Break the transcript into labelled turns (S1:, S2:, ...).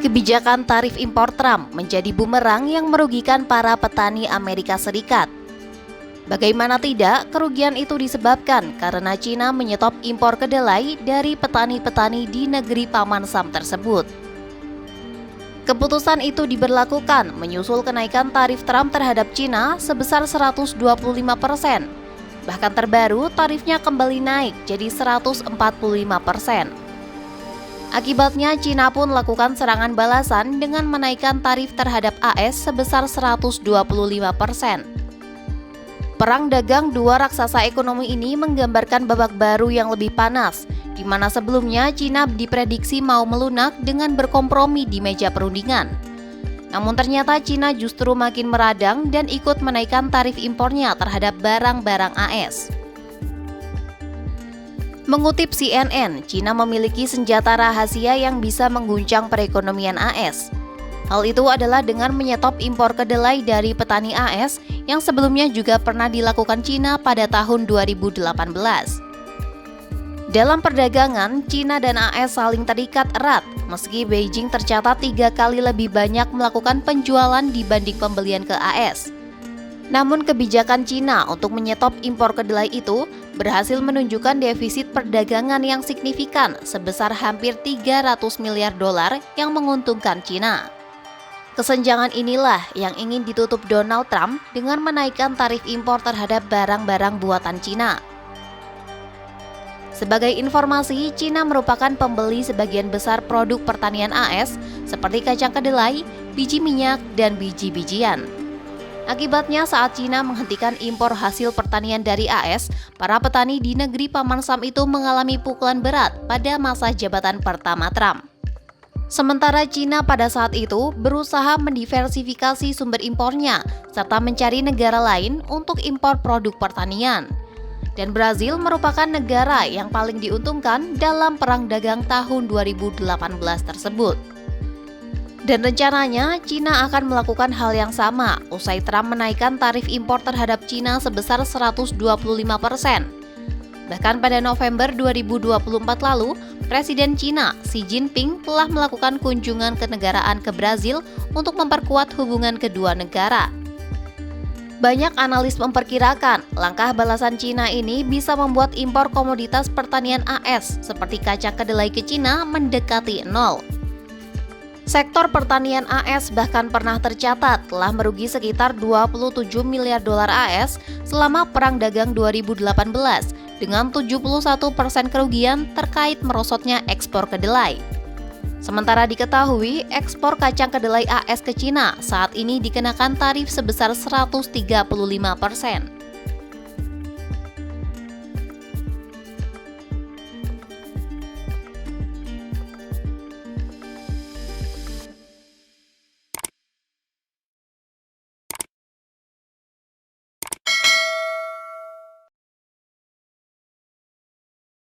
S1: Kebijakan tarif impor Trump menjadi bumerang yang merugikan para petani Amerika Serikat. Bagaimana tidak, kerugian itu disebabkan karena Cina menyetop impor kedelai dari petani-petani di negeri Paman Sam tersebut. Keputusan itu diberlakukan menyusul kenaikan tarif Trump terhadap Cina sebesar 125%. Bahkan terbaru, tarifnya kembali naik jadi 145%. Akibatnya, Cina pun melakukan serangan balasan dengan menaikkan tarif terhadap AS sebesar 125%. Perang dagang dua raksasa ekonomi ini menggambarkan babak baru yang lebih panas, di mana sebelumnya Cina diprediksi mau melunak dengan berkompromi di meja perundingan. Namun ternyata Cina justru makin meradang dan ikut menaikkan tarif impornya terhadap barang-barang AS. Mengutip CNN, Cina memiliki senjata rahasia yang bisa mengguncang perekonomian AS. Hal itu adalah dengan menyetop impor kedelai dari petani AS yang sebelumnya juga pernah dilakukan Cina pada tahun 2018. Dalam perdagangan, Cina dan AS saling terikat erat, meski Beijing tercatat 3 kali lebih banyak melakukan penjualan dibanding pembelian ke AS. Namun kebijakan Cina untuk menyetop impor kedelai itu berhasil menunjukkan defisit perdagangan yang signifikan sebesar hampir 300 miliar dolar yang menguntungkan Cina. Kesenjangan inilah yang ingin ditutup Donald Trump dengan menaikkan tarif impor terhadap barang-barang buatan Cina. Sebagai informasi, Cina merupakan pembeli sebagian besar produk pertanian AS seperti kacang kedelai, biji minyak, dan biji-bijian. Akibatnya saat Cina menghentikan impor hasil pertanian dari AS, para petani di negeri Paman Sam itu mengalami pukulan berat pada masa jabatan pertama Trump. Sementara Cina pada saat itu berusaha mendiversifikasi sumber impornya serta mencari negara lain untuk impor produk pertanian. Dan Brazil merupakan negara yang paling diuntungkan dalam perang dagang tahun 2018 tersebut. Dan rencananya, Cina akan melakukan hal yang sama usai Trump menaikkan tarif impor terhadap Cina sebesar 125%. Bahkan pada November 2024 lalu, Presiden Cina Xi Jinping telah melakukan kunjungan kenegaraan ke Brazil untuk memperkuat hubungan kedua negara. Banyak analis memperkirakan langkah balasan Cina ini bisa membuat impor komoditas pertanian AS seperti kacang kedelai ke Cina mendekati nol. Sektor pertanian AS bahkan pernah tercatat telah merugi sekitar 27 miliar dolar AS selama Perang Dagang 2018 dengan 71% kerugian terkait merosotnya ekspor kedelai. Sementara diketahui ekspor kacang kedelai AS ke Cina saat ini dikenakan tarif sebesar 135%.